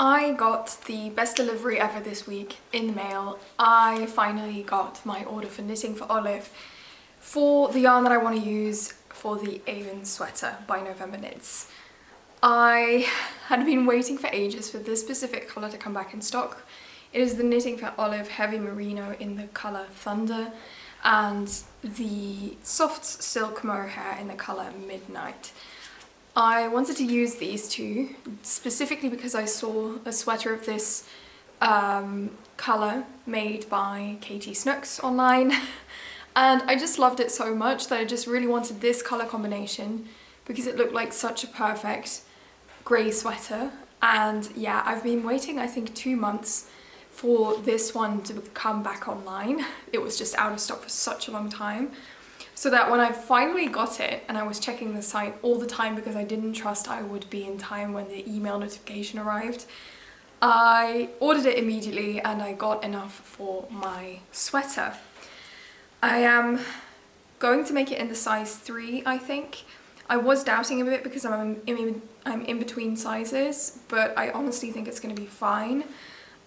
I got the best delivery ever this week in the mail. I finally got my order for Knitting for Olive for the yarn that I want to use for the Eun Sweater by November Knits. I had been waiting for ages for this specific colour to come back in stock. It is the Knitting for Olive Heavy Merino in the colour Thunder and the Soft Silk Mohair in the colour Midnight. I wanted to use these two specifically because I saw a sweater of this colour made by Katie Snooks online and I just loved it so much that I just really wanted this colour combination because it looked like such a perfect grey sweater. And yeah, I've been waiting I think 2 months for this one to come back online. It was just out of stock for such a long time. So that when I finally got it, and I was checking the site all the time because I didn't trust I would be in time when the email notification arrived, I ordered it immediately and I got enough for my sweater. I am going to make it in the size 3, I think. I was doubting a bit because I'm in between sizes, but I honestly think it's going to be fine.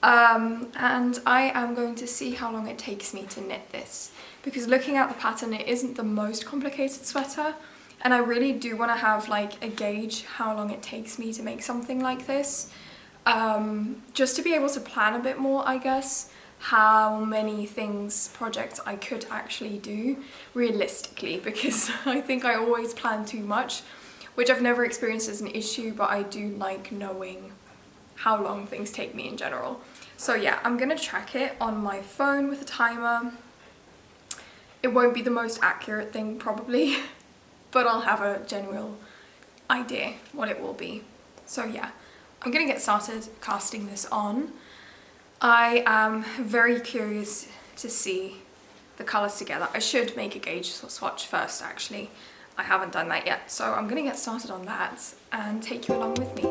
And I am going to see how long it takes me to knit this, because looking at the pattern, it isn't the most complicated sweater, and I really do want to have like a gauge how long it takes me to make something like this, just to be able to plan a bit more, I guess, how many projects I could actually do realistically, because I think I always plan too much, which I've never experienced as an issue, but I do like knowing how long things take me in general. So yeah, I'm gonna track it on my phone with a timer. It won't be the most accurate thing probably, but I'll have a general idea what it will be. So yeah, I'm gonna get started casting this on. I am very curious to see the colours together. I should make a gauge swatch first actually. I haven't done that yet, so I'm gonna get started on that and take you along with me.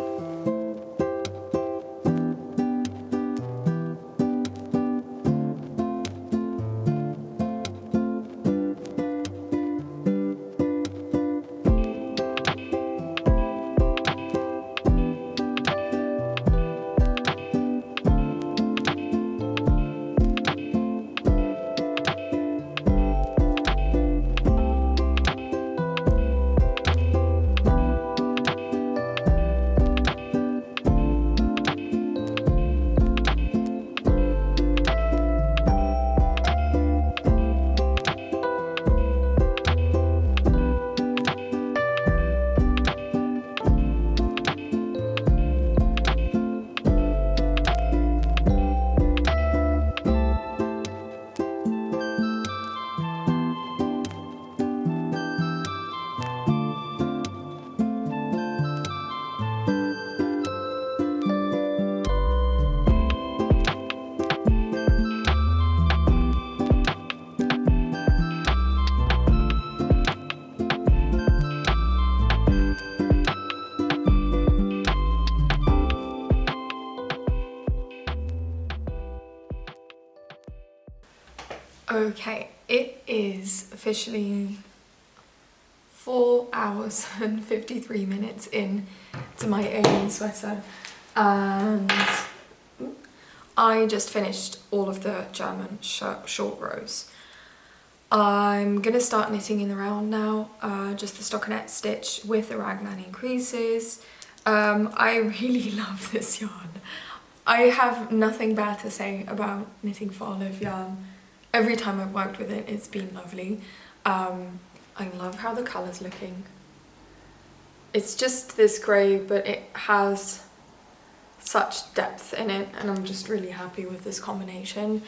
Okay, it is officially 4 hours and 53 minutes in to my Eun Sweater, and I just finished all of the German short rows. I'm gonna start knitting in the round now, just the stockinette stitch with the Raglan increases. I really love this yarn. I have nothing bad to say about Knitting for Olive yarn. Every time I've worked with it, it's been lovely. I love how the colour's looking. It's just this grey, but it has such depth in it, and I'm just really happy with this combination.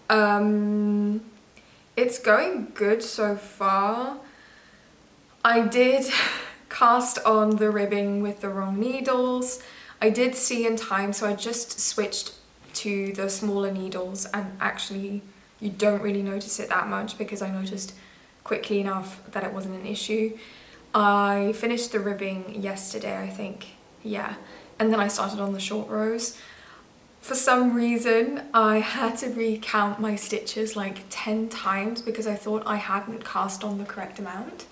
It's going good so far. I did cast on the ribbing with the wrong needles. I did see in time, so I just switched to the smaller needles, and actually you don't really notice it that much because I noticed quickly enough that it wasn't an issue. I finished the ribbing yesterday, I think, yeah, and then I started on the short rows. For some reason, I had to recount my stitches like 10 times because I thought I hadn't cast on the correct amount.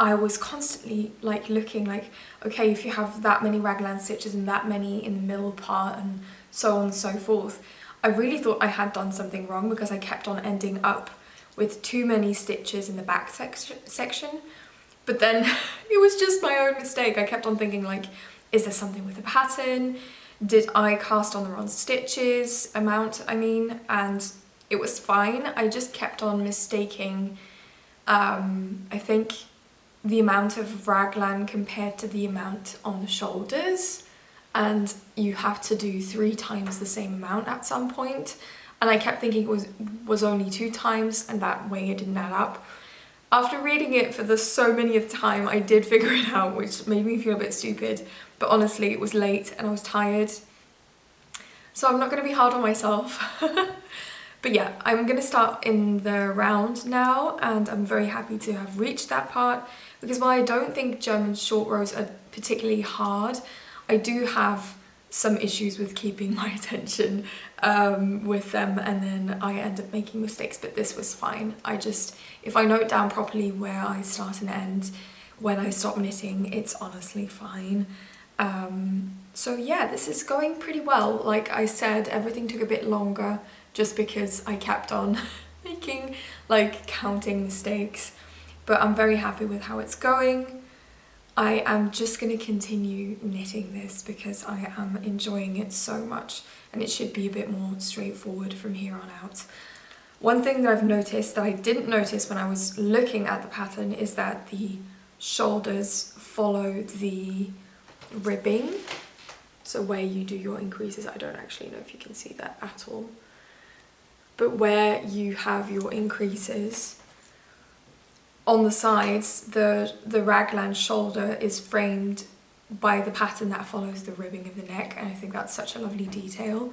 I was constantly like looking like, okay, if you have that many raglan stitches and that many in the middle part and so on and so forth, I really thought I had done something wrong because I kept on ending up with too many stitches in the back section. But then it was just my own mistake. I kept on thinking like, is there something with the pattern? Did I cast on the wrong stitches amount, I mean? And it was fine. I just kept on mistaking, I think, the amount of raglan compared to the amount on the shoulders, and you have to do 3 times the same amount at some point, and I kept thinking it was only 2 times, and that way it didn't add up. After reading it for the so manyth time, I did figure it out, which made me feel a bit stupid, but honestly it was late and I was tired, so I'm not going to be hard on myself. But yeah, I'm going to start in the round now, and I'm very happy to have reached that part, because while I don't think German short rows are particularly hard, I do have some issues with keeping my attention with them, and then I end up making mistakes, but this was fine. If I note down properly where I start and end when I stop knitting, it's honestly fine. So yeah, this is going pretty well. Like I said, everything took a bit longer just because I kept on making, like, counting mistakes, but I'm very happy with how it's going. I am just going to continue knitting this because I am enjoying it so much, and it should be a bit more straightforward from here on out. One thing that I've noticed that I didn't notice when I was looking at the pattern is that the shoulders follow the ribbing. So where you do your increases, I don't actually know if you can see that at all, but where you have your increases on the sides, the raglan shoulder is framed by the pattern that follows the ribbing of the neck, and I think that's such a lovely detail.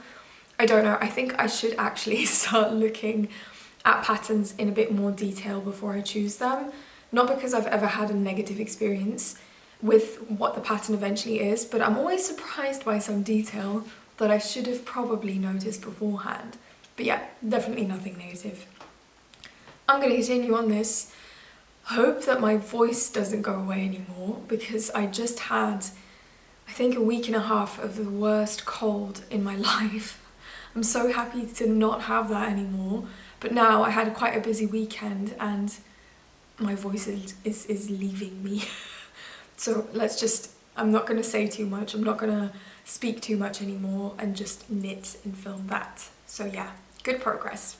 I don't know, I think I should actually start looking at patterns in a bit more detail before I choose them. Not because I've ever had a negative experience with what the pattern eventually is, but I'm always surprised by some detail that I should have probably noticed beforehand. But yeah, definitely nothing negative. I'm going to continue on this. Hope that my voice doesn't go away anymore, because I just had, I think, a week and a half of the worst cold in my life. I'm so happy to not have that anymore, but now I had quite a busy weekend and my voice is leaving me. So I'm not going to say too much, I'm not going to speak too much anymore, and just knit and film that. So yeah, good progress.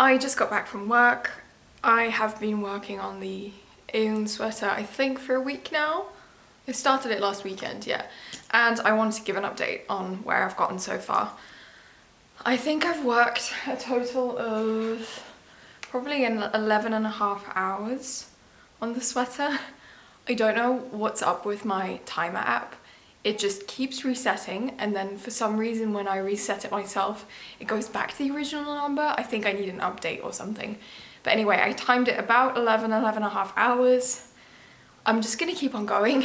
I just got back from work. I have been working on the Eun Sweater, I think, for a week now. I started it last weekend, yeah. And I wanted to give an update on where I've gotten so far. I think I've worked a total of probably 11.5 hours on the sweater. I don't know what's up with my timer app. It just keeps resetting, and then for some reason when I reset it myself, it goes back to the original number. I think I need an update or something. But anyway, I timed it about 11.5 hours. I'm just gonna keep on going.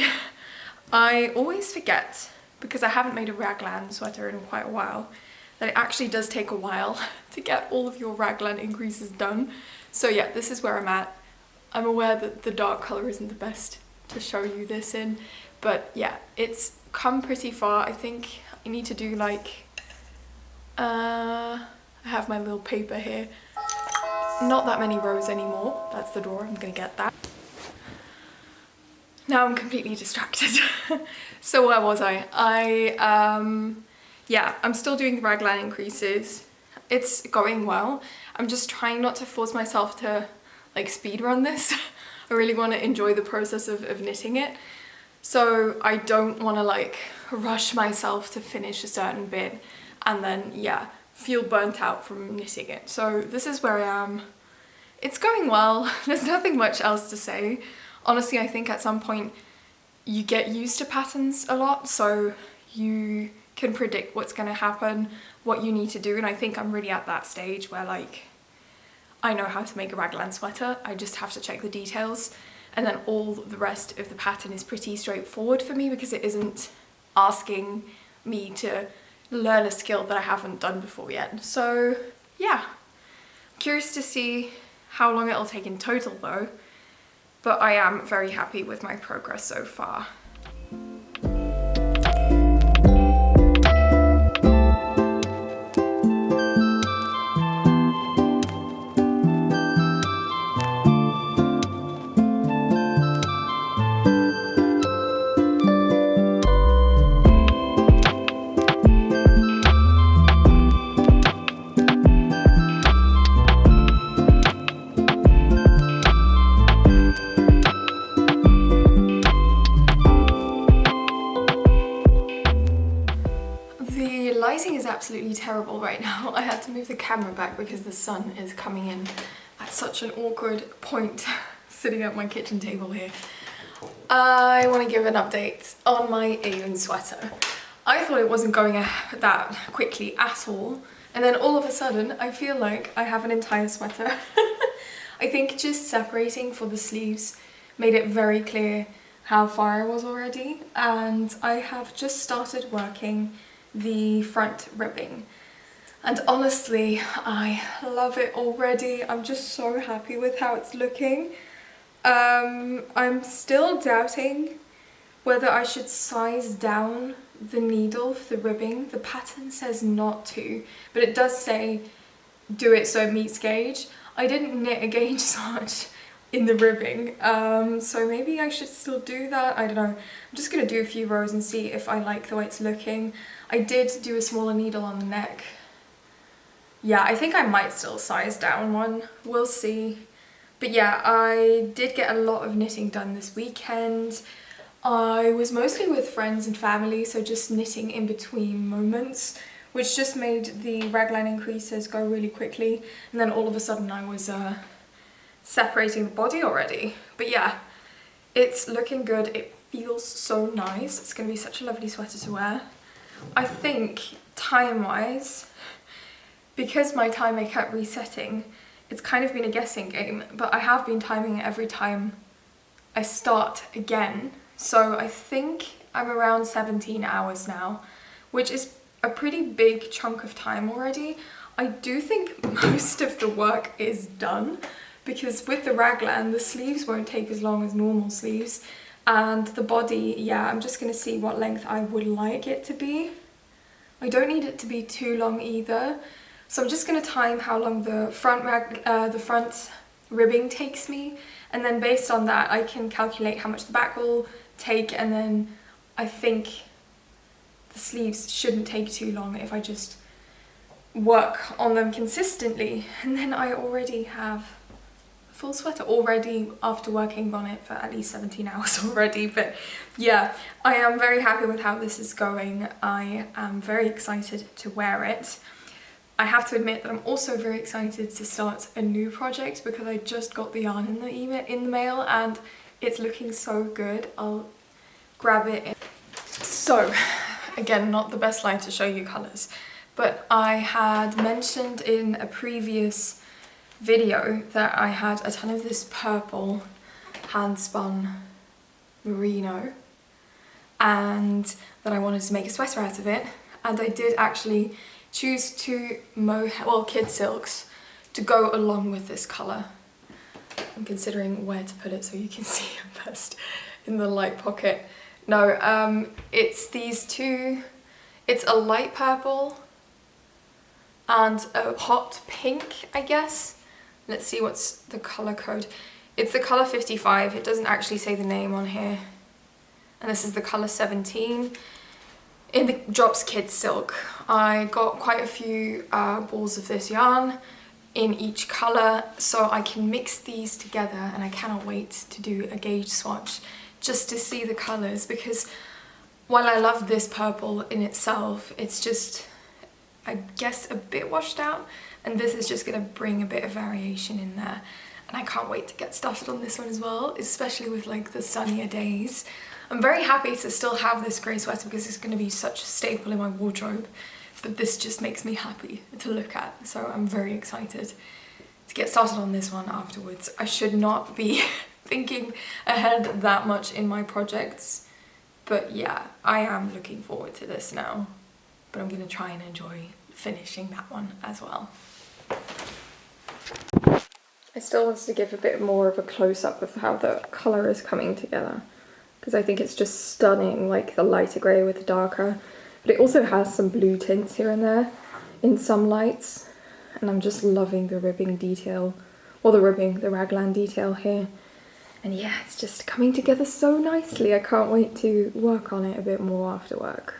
I always forget, because I haven't made a raglan sweater in quite a while, that it actually does take a while to get all of your raglan increases done. So yeah, this is where I'm at. I'm aware that the dark colour isn't the best to show you this in, but yeah, it's come pretty far. I think I need to do like, I have my little paper here. Not that many rows anymore. That's the drawer, I'm gonna get that. Now I'm completely distracted. So where was I? Yeah, I'm still doing the raglan increases. It's going well. I'm just trying not to force myself to like speed run this. I really want to enjoy the process of knitting it. So I don't want to like rush myself to finish a certain bit and then, yeah, feel burnt out from knitting it. So this is where I am. It's going well. There's nothing much else to say. Honestly, I think at some point you get used to patterns a lot, so you can predict what's going to happen, what you need to do, and I think I'm really at that stage where like I know how to make a raglan sweater. I just have to check the details, and then all the rest of the pattern is pretty straightforward for me because it isn't asking me to learn a skill that I haven't done before yet. So yeah, curious to see how long it'll take in total though, but I am very happy with my progress so far. Absolutely terrible right now. I had to move the camera back because the sun is coming in at such an awkward point sitting at my kitchen table here. I want to give an update on my Eun sweater. I thought it wasn't going that quickly at all, and then all of a sudden I feel like I have an entire sweater. I think just separating for the sleeves made it very clear how far I was already, and I have just started working the front ribbing, and honestly I love it already. I'm just so happy with how it's looking. I'm still doubting whether I should size down the needle for the ribbing. The pattern says not to, but it does say do it so it meets gauge. I didn't knit a gauge swatch in the ribbing, so maybe I should still do that. I don't know. I'm just gonna do a few rows and see if I like the way it's looking. I did do a smaller needle on the neck. Yeah, I think I might still size down one. We'll see. But yeah, I did get a lot of knitting done this weekend. I was mostly with friends and family, so just knitting in between moments, which just made the raglan increases go really quickly. And then all of a sudden I was separating the body already. But yeah, it's looking good. It feels so nice. It's going to be such a lovely sweater to wear. I think time-wise, because my timer kept resetting, it's kind of been a guessing game, but I have been timing it every time I start again. So I think I'm around 17 hours now, which is a pretty big chunk of time already. I do think most of the work is done, because with the raglan, the sleeves won't take as long as normal sleeves. And the body, yeah, I'm just gonna see what length I would like it to be. I don't need it to be too long either. So I'm just gonna time how long the front ribbing takes me. And then based on that, I can calculate how much the back will take. And then I think the sleeves shouldn't take too long if I just work on them consistently. And then I already have full sweater already after working on it for at least 17 hours already. But yeah, I am very happy with how this is going. I am very excited to wear it. I have to admit that I'm also very excited to start a new project because I just got the yarn in the mail and it's looking so good. I'll grab it. So again, not the best light to show you colours, but I had mentioned in a previous video that I had a ton of this purple hand spun merino and that I wanted to make a sweater out of it, and I did choose two Mohair, well, kid silks to go along with this colour. I'm considering where to put it so you can see it best in the light pocket. No, it's these two. It's a light purple and a hot pink, I guess. Let's see what's the color code. It's the color 55. It doesn't actually say the name on here. And this is the color 17 in the Drops Kids Silk. I got quite a few balls of this yarn in each color, so I can mix these together, and I cannot wait to do a gauge swatch just to see the colors, because while I love this purple in itself, it's just, I guess, a bit washed out, and this is just gonna bring a bit of variation in there. And I can't wait to get started on this one as well, especially with like the sunnier days. I'm very happy to still have this grey sweater because it's gonna be such a staple in my wardrobe, but this just makes me happy to look at. So I'm very excited to get started on this one afterwards. I should not be thinking ahead that much in my projects, but yeah, I am looking forward to this now. But I'm gonna try and enjoy finishing that one as well. I still wanted to give a bit more of a close-up of how the colour is coming together, because I think it's just stunning, like the lighter grey with the darker, but it also has some blue tints here and there in some lights, and I'm just loving the ribbing detail, or the raglan detail here. And yeah, it's just coming together so nicely. I can't wait to work on it a bit more after work.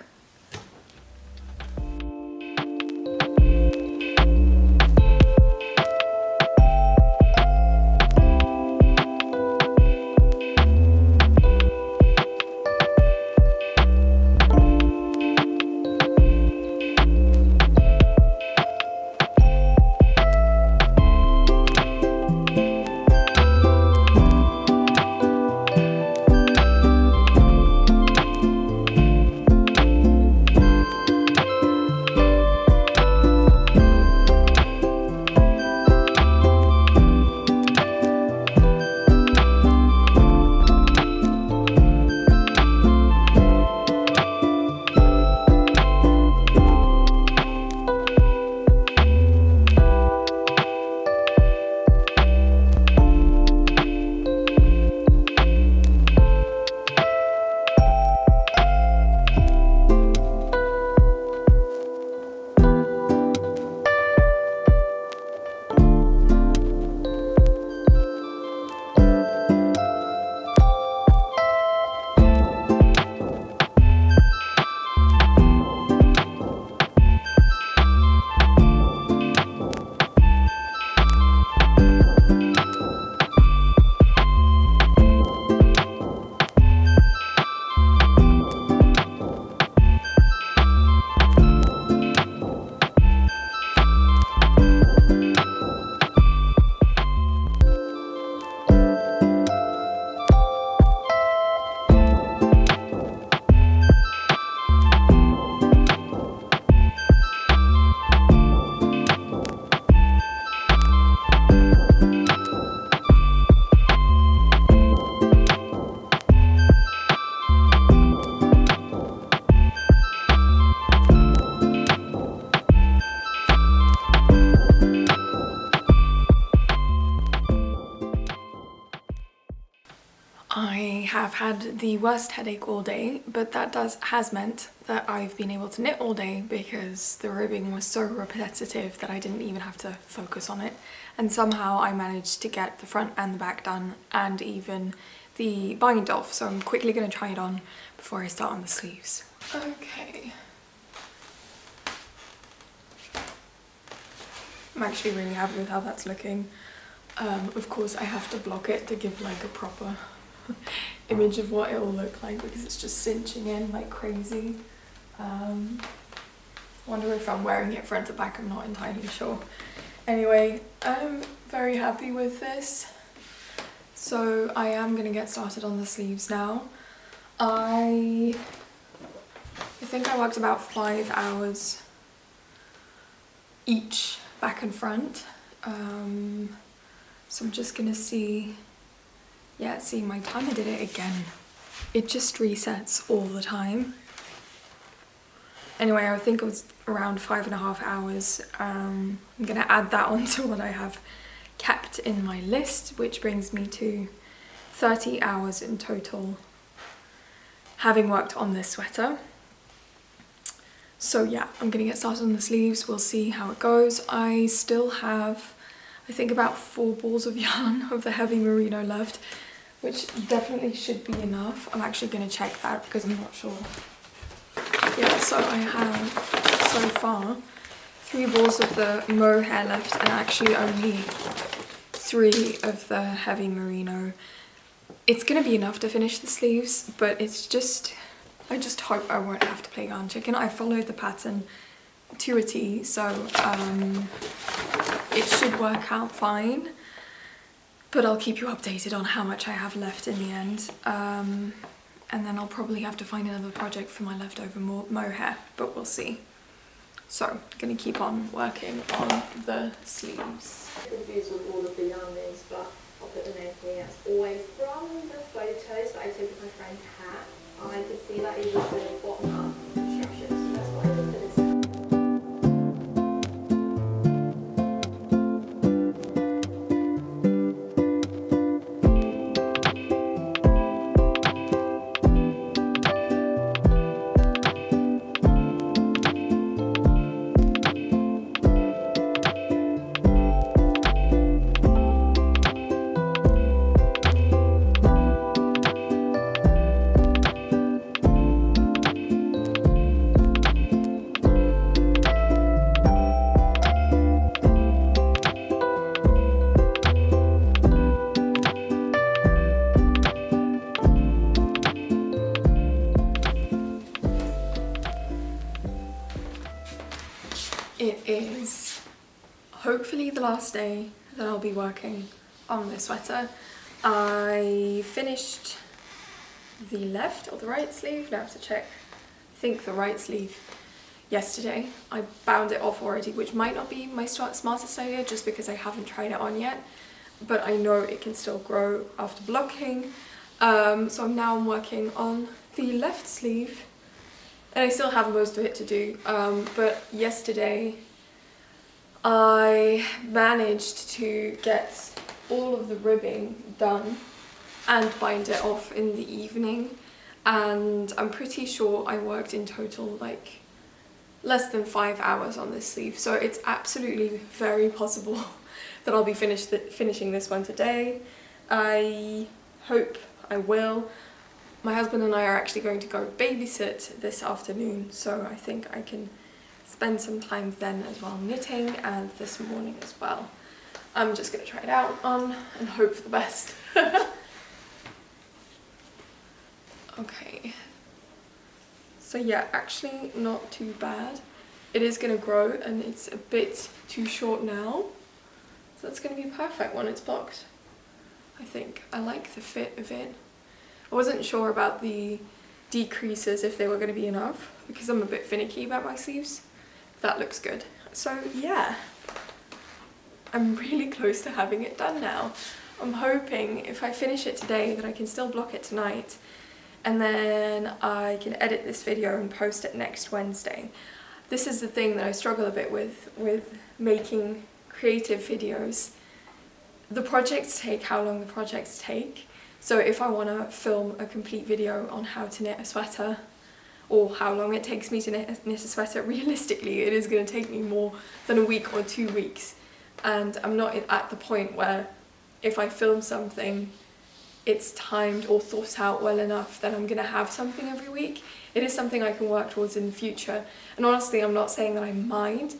I have had the worst headache all day, but that has meant that I've been able to knit all day because the ribbing was so repetitive that I didn't even have to focus on it. And somehow I managed to get the front and the back done, and even the bind off. So I'm quickly going to try it on before I start on the sleeves. Okay. I'm actually really happy with how that's looking. Of course I have to block it to give like a proper image of what it will look like because it's just cinching in like crazy. Wonder if I'm wearing it front to back, I'm not entirely sure. Anyway, I'm very happy with this. So I am gonna get started on the sleeves now. I think I worked about 5 hours each, back and front. So I'm just gonna see, yeah, see my timer did it again. It just resets all the time. Anyway, I think it was around 5.5 hours. I'm gonna add that on to what I have kept in my list, which brings me to 30 hours in total having worked on this sweater. So yeah, I'm gonna get started on the sleeves. We'll see how it goes. I still have, I think, about 4 balls of yarn of the heavy merino left, which definitely should be enough. I'm actually gonna check that because I'm not sure. Yeah, so I have so far 3 balls of the mohair left and actually only 3 of the heavy merino. It's gonna be enough to finish the sleeves, but it's just, I just hope I won't have to play yarn chicken. I followed the pattern to a T, so it should work out fine. But I'll keep you updated on how much I have left in the end. And then I'll probably have to find another project for my leftover mohair, but we'll see. So, I'm gonna keep on working on the sleeves. Confused with all of the yarn names, but I'll put the name here. It's always from the photos that I took of my friend's hat. I could see that it was the bottom up instructions, so that's why I looked at this. It is hopefully the last day that I'll be working on this sweater. I finished the left or the right sleeve, now I have to check. I think the right sleeve yesterday. I bound it off already, which might not be my smartest idea just because I haven't tried it on yet, but I know it can still grow after blocking. So now I'm working on the left sleeve. And I still have most of it to do, but yesterday I managed to get all of the ribbing done and bind it off in the evening, and I'm pretty sure I worked in total like less than 5 hours on this sleeve, so it's absolutely very possible that I'll be finishing this one today. I hope I will. My husband and I are actually going to go babysit this afternoon, so I think I can spend some time then as well knitting, and this morning as well. I'm just going to try it out on and hope for the best. Okay. So yeah, actually not too bad. It is going to grow and it's a bit too short now, so that's going to be perfect when it's blocked. I think I like the fit of it. I wasn't sure about the decreases if they were going to be enough because I'm a bit finicky about my sleeves. That looks good. So yeah, I'm really close to having it done now. I'm hoping if I finish it today that I can still block it tonight, and then I can edit this video and post it next Wednesday. This is the thing that I struggle a bit with making creative videos. The projects take how long the projects take. So if I want to film a complete video on how to knit a sweater, or how long it takes me to knit a sweater, realistically it is going to take me more than a week or 2 weeks. And I'm not at the point where if I film something, it's timed or thought out well enough that I'm going to have something every week. It is something I can work towards in the future. And honestly, I'm not saying that I mind.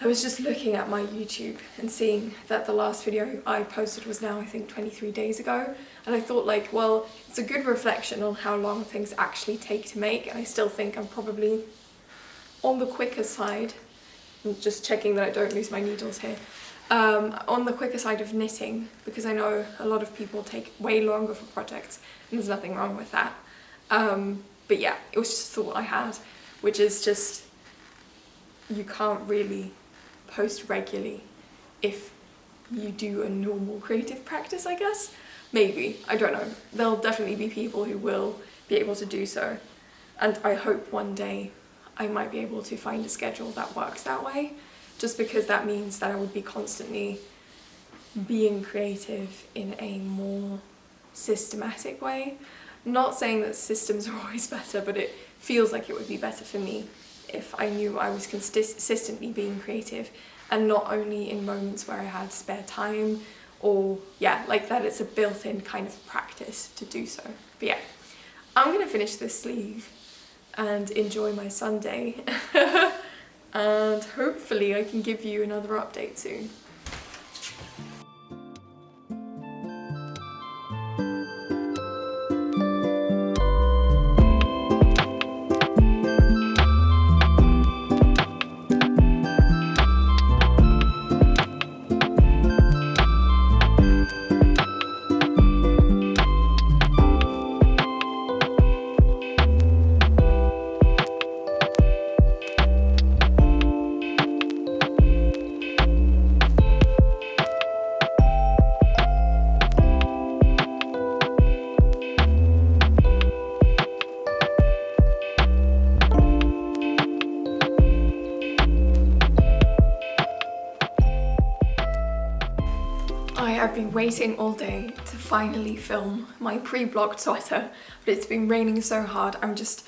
I was just looking at my YouTube and seeing that the last video I posted was now, I think, 23 days ago. And I thought, like, well, it's a good reflection on how long things actually take to make. And I still think I'm probably on the quicker side. I'm just checking that I don't lose my needles here. On the quicker side of knitting, because I know a lot of people take way longer for projects, and there's nothing wrong with that. But yeah, it was just a thought I had, which is just, you can't really post regularly if you do a normal creative practice, I guess. Maybe, I don't know. There'll definitely be people who will be able to do so, and I hope one day I might be able to find a schedule that works that way, just because that means that I would be constantly being creative in a more systematic way. Not saying that systems are always better, but it feels like it would be better for me if I knew I was consistently being creative, and not only in moments where I had spare time, or yeah, like that it's a built-in kind of practice to do so. But yeah, I'm gonna finish this sleeve and enjoy my Sunday and hopefully I can give you another update soon. I've been waiting all day to finally film my pre-blocked sweater, but it's been raining so hard. I'm just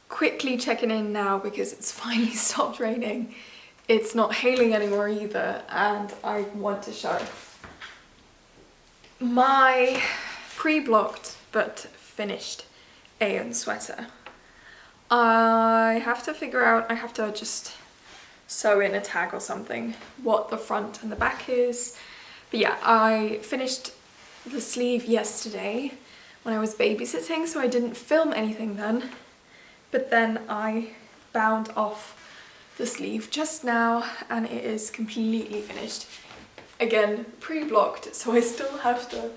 quickly checking in now because it's finally stopped raining. It's not hailing anymore either, and I want to show my pre-blocked but finished Eun sweater. I have to figure out, I have to just sew in a tag or something, what the front and the back is. But yeah, I finished the sleeve yesterday when I was babysitting, so I didn't film anything then. But then I bound off the sleeve just now and it is completely finished. Again, pre-blocked, so I still have to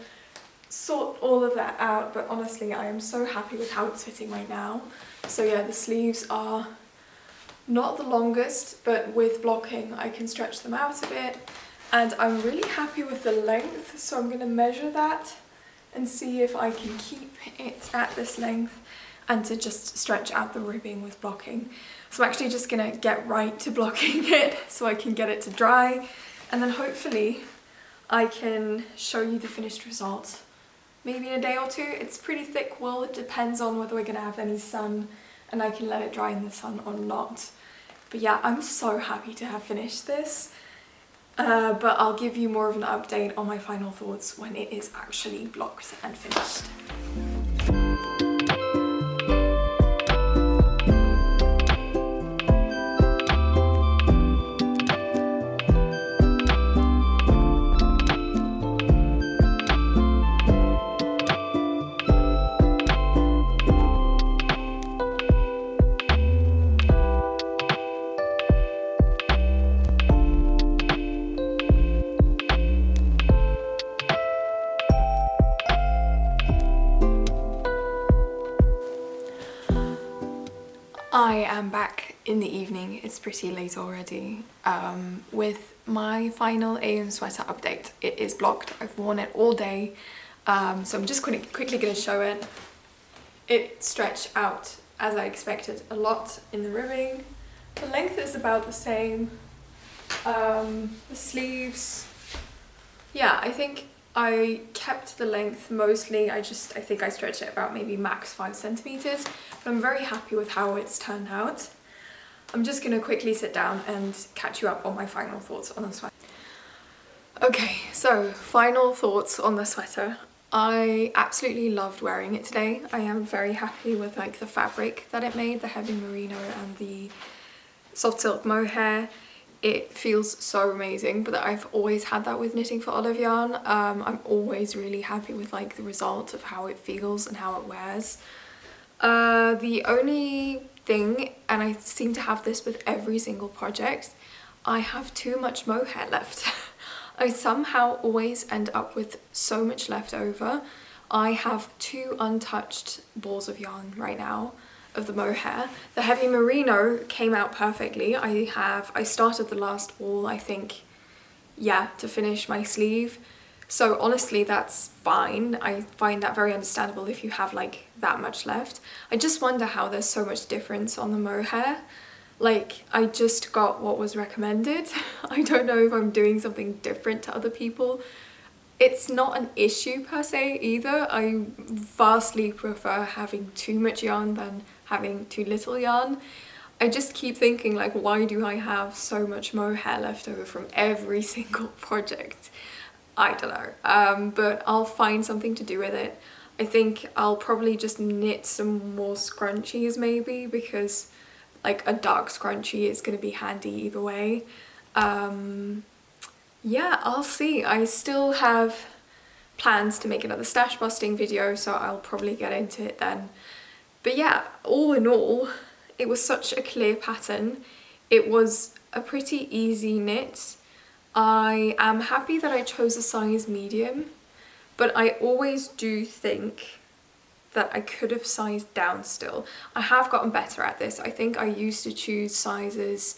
sort all of that out, but honestly I am so happy with how it's fitting right now. So yeah, the sleeves are not the longest, but with blocking I can stretch them out a bit. And I'm really happy with the length, so I'm going to measure that and see if I can keep it at this length and to just stretch out the ribbing with blocking. So I'm actually just going to get right to blocking it so I can get it to dry, and then hopefully I can show you the finished result maybe in a day or two. It's pretty thick wool, it depends on whether we're going to have any sun and I can let it dry in the sun or not. But yeah, I'm so happy to have finished this. But I'll give you more of an update on my final thoughts when it is actually blocked and finished. I am back in the evening, it's pretty late already, with my final Eun sweater update. It is blocked, I've worn it all day, so I'm just quickly going to show it. It stretched out as I expected a lot in the ribbing. The length is about the same. The sleeves, yeah, I think I kept the length mostly. I think I stretched it about maybe max 5 centimeters, but I'm very happy with how it's turned out. I'm just gonna quickly sit down and catch you up on my final thoughts on the sweater. Okay, so final thoughts on the sweater. I absolutely loved wearing it today. I am very happy with like the fabric that it made, the heavy merino and the soft silk mohair. It feels so amazing, but I've always had that with knitting for olive yarn. I'm always really happy with like the result of how it feels and how it wears. The only thing, and I seem to have this with every single project, I have too much mohair left. I somehow always end up with so much left over. I have 2 untouched balls of yarn right now of the mohair. The heavy merino came out perfectly. I started the last ball, I think, yeah, to finish my sleeve. So honestly, that's fine. I find that very understandable if you have like that much left. I just wonder how there's so much difference on the mohair. Like, I just got what was recommended. I don't know if I'm doing something different to other people. It's not an issue per se either. I vastly prefer having too much yarn than having too little yarn. I just keep thinking, like, why do I have so much mohair left over from every single project? I don't know, but I'll find something to do with it. I think I'll probably just knit some more scrunchies maybe, because like a dark scrunchie is going to be handy either way. Yeah, I'll see. I still have plans to make another stash busting video, so I'll probably get into it then. But yeah, all in all, it was such a clear pattern. It was a pretty easy knit. I am happy that I chose a size medium, but I always do think that I could have sized down still. I have gotten better at this. I think I used to choose sizes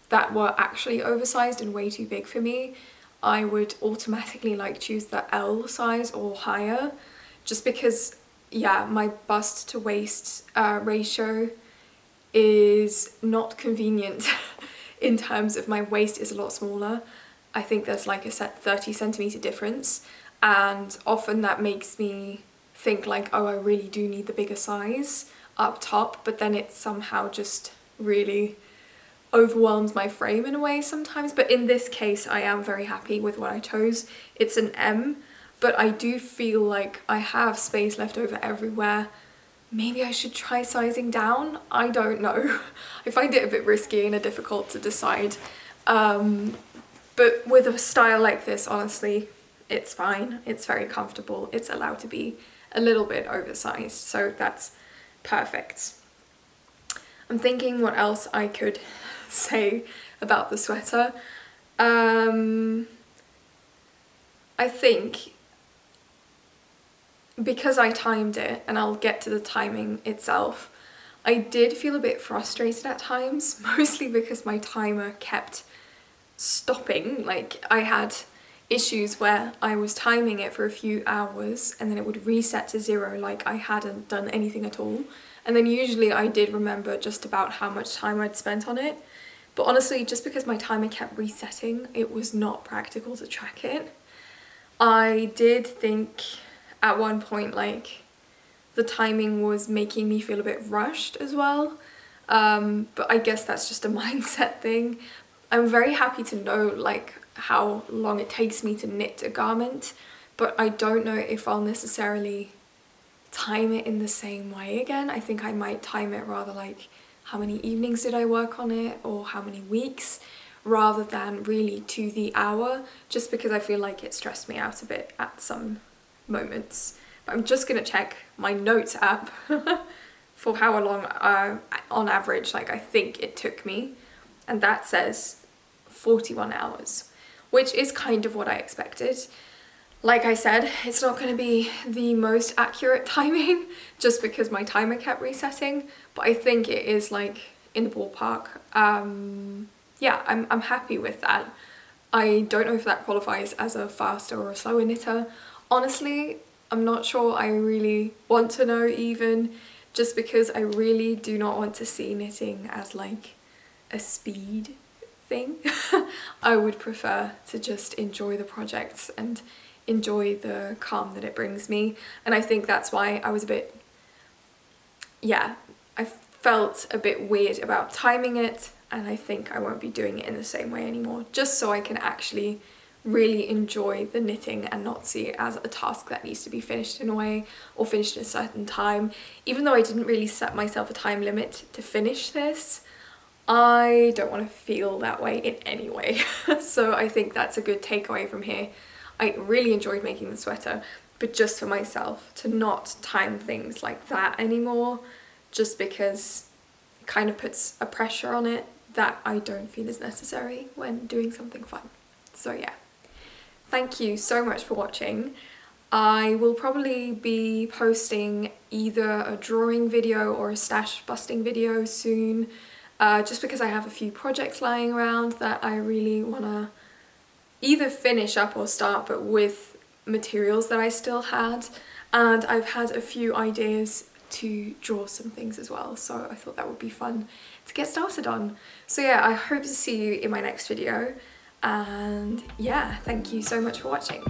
that were actually oversized and way too big for me. I would automatically like choose the L size or higher, just because, yeah, my bust to waist ratio is not convenient in terms of my waist is a lot smaller. I think there's like a 30 centimeter difference, and often that makes me think like, oh, I really do need the bigger size up top, but then it somehow just really overwhelms my frame in a way sometimes. But in this case, I am very happy with what I chose. It's an M, but I do feel like I have space left over everywhere. Maybe I should try sizing down? I don't know. I find it a bit risky and difficult to decide. But with a style like this, honestly, it's fine. It's very comfortable. It's allowed to be a little bit oversized, so that's perfect. I'm thinking what else I could say about the sweater. I think because I timed it, and I'll get to the timing itself, I did feel a bit frustrated at times, mostly because my timer kept stopping. Like, I had issues where I was timing it for a few hours and then it would reset to 0 like I hadn't done anything at all. And then usually I did remember just about how much time I'd spent on it. But honestly, just because my timer kept resetting, it was not practical to track it. I did think at one point like the timing was making me feel a bit rushed as well. But I guess that's just a mindset thing. I'm very happy to know like how long it takes me to knit a garment, but I don't know if I'll necessarily time it in the same way again. I think I might time it rather like how many evenings did I work on it or how many weeks, rather than really to the hour, just because I feel like it stressed me out a bit at some moments. But I'm just gonna check my notes app for how long on average like I think it took me, and that says 41 hours, which is kind of what I expected. Like I said, it's not going to be the most accurate timing just because my timer kept resetting, but I think it is like in the ballpark. Yeah, I'm happy with that. I don't know if that qualifies as a faster or a slower knitter. Honestly, I'm not sure I really want to know even, just because I really do not want to see knitting as like a speed thing. I would prefer to just enjoy the projects and enjoy the calm that it brings me, and I think that's why I was a bit, yeah, I felt a bit weird about timing it, and I think I won't be doing it in the same way anymore, just so I can actually really enjoy the knitting and not see it as a task that needs to be finished in a way or finished in a certain time. Even though I didn't really set myself a time limit to finish this, I don't want to feel that way in any way. So I think that's a good takeaway from here. I really enjoyed making the sweater, but just for myself, to not time things like that anymore, just because it kind of puts a pressure on it that I don't feel is necessary when doing something fun. So yeah, thank you so much for watching. I will probably be posting either a drawing video or a stash busting video soon, just because I have a few projects lying around that I really want to either finish up or start, but with materials that I still had. And I've had a few ideas to draw some things as well, so I thought that would be fun to get started on. So yeah, I hope to see you in my next video, and yeah, thank you so much for watching.